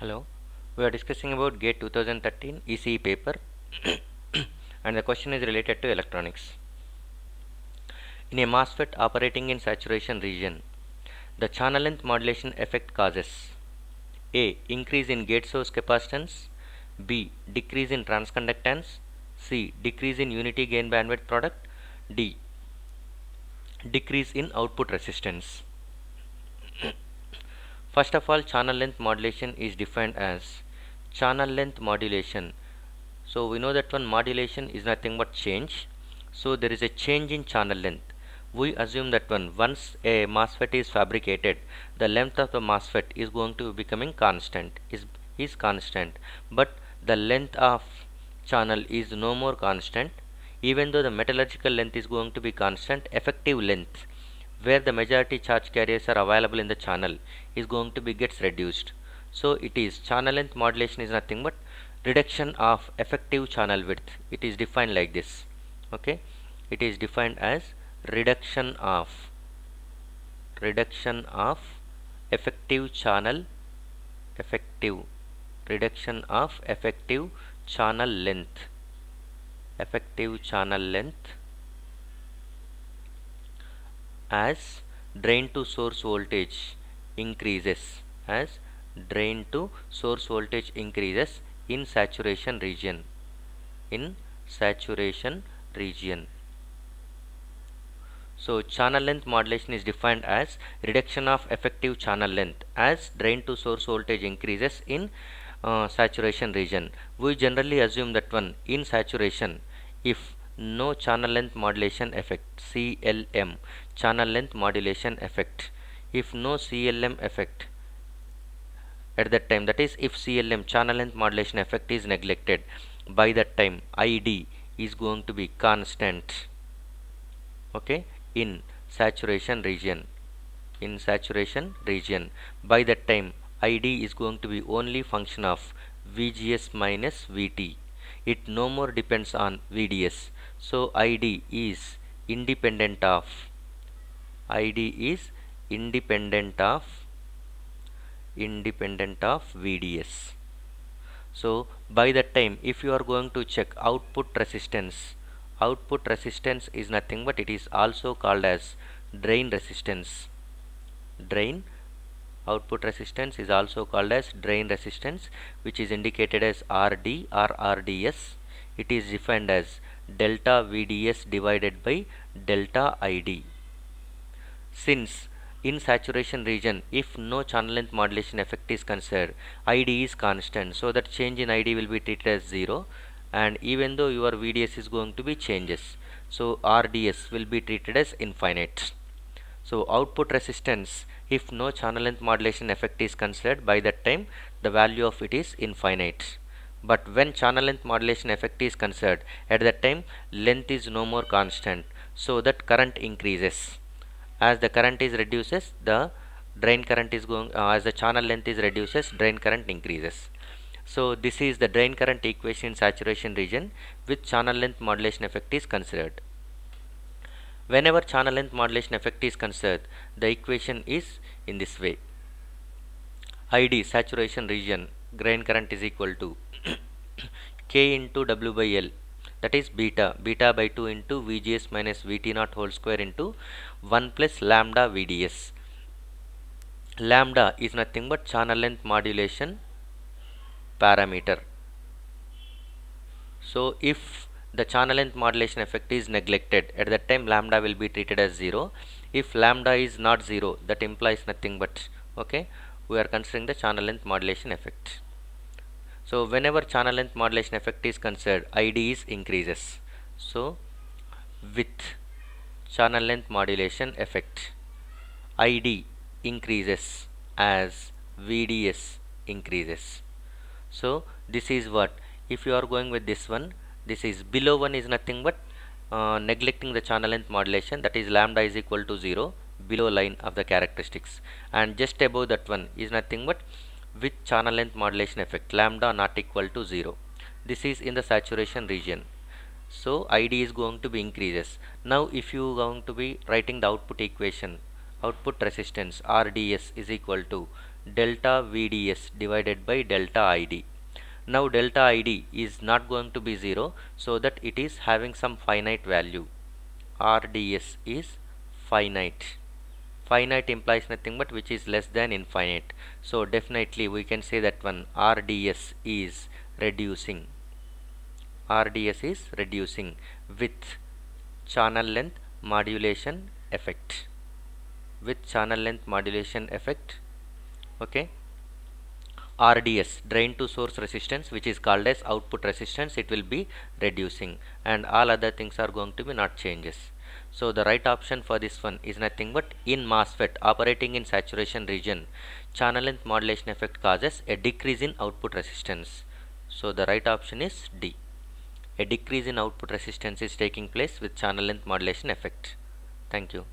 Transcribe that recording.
Hello, we are discussing about GATE 2013 ECE paper and the question is related to electronics. In a MOSFET operating in saturation region, the channel length modulation effect causes A. Increase in gate source capacitance, B. Decrease in transconductance, C. Decrease in unity gain bandwidth product, D. Decrease in output resistance. First of all, channel length modulation is defined as channel length modulation. So we know that one modulation is nothing but change. So there is a change in channel length. We assume that once a MOSFET is fabricated, the length of the MOSFET is going to be becoming constant, is constant. But the length of channel is no more constant. Even though the metallurgical length is going to be constant, effective length where the majority charge carriers are available in the channel is going to be gets reduced. So it is channel length modulation is nothing but reduction of effective channel width. It is defined like this. Okay, it is defined as reduction of effective channel effective reduction of effective channel length as drain to source voltage increases in saturation region. So channel length modulation is defined as reduction of effective channel length as drain to source voltage increases in saturation region. We generally assume that one in saturation, if no channel length modulation effect CLM channel length modulation effect, if no CLM effect at that time, that is if CLM channel length modulation effect is neglected, by that time ID is going to be constant. Okay, in saturation region by that time ID is going to be only function of VGS minus VT. It no more depends on VDS. So ID is independent of VDS. So by that time, if you are going to check output resistance is nothing but it is also called as drain resistance. Output resistance is also called as drain resistance, which is indicated as RD or RDS. It is defined as delta VDS divided by delta ID. Since in saturation region, if no channel length modulation effect is considered, ID is constant, so that change in ID will be treated as 0, and even though your VDS is going to be changes, so RDS will be treated as infinite. So output resistance, if no channel length modulation effect is considered, by that time the value of it is infinite. But when channel length modulation effect is considered, at that time length is no more constant, so that current increases. As the current is reduces, the drain current is going as the channel length is reduces, drain current increases. So this is the drain current equation in saturation region with channel length modulation effect is considered. Whenever channel length modulation effect is considered, the equation is in this way. ID saturation region drain current is equal to K into W by L, that is beta by 2 into VGS minus VT naught whole square into 1 plus lambda VDS. Lambda is nothing but channel length modulation parameter. So if the channel length modulation effect is neglected, at that time lambda will be treated as 0. If lambda is not 0, that implies nothing but, okay, we are considering the channel length modulation effect. So whenever channel length modulation effect is considered, ID is increases. So with channel length modulation effect, ID increases as VDS increases. So this is what, if you are going with this one, this is below 1 is nothing but neglecting the channel length modulation, that is lambda is equal to 0 below line of the characteristics, and just above that one is nothing but with channel length modulation effect lambda not equal to 0. This is in the saturation region. So ID is going to be increases. Now if you are going to be writing the output equation, output resistance RDS is equal to delta VDS divided by delta ID. Now delta ID is not going to be 0, so that it is having some finite value. RDS is finite. Finite implies nothing but which is less than infinite. So definitely we can say that one RDS is reducing. RDS is reducing with channel length modulation effect. With channel length modulation effect. Okay. RDS, drain to source resistance, which is called as output resistance, it will be reducing, and all other things are going to be not changes. So the right option for this one is nothing but in MOSFET operating in saturation region, channel length modulation effect causes a decrease in output resistance. So the right option is D. A decrease in output resistance is taking place with channel length modulation effect. Thank you.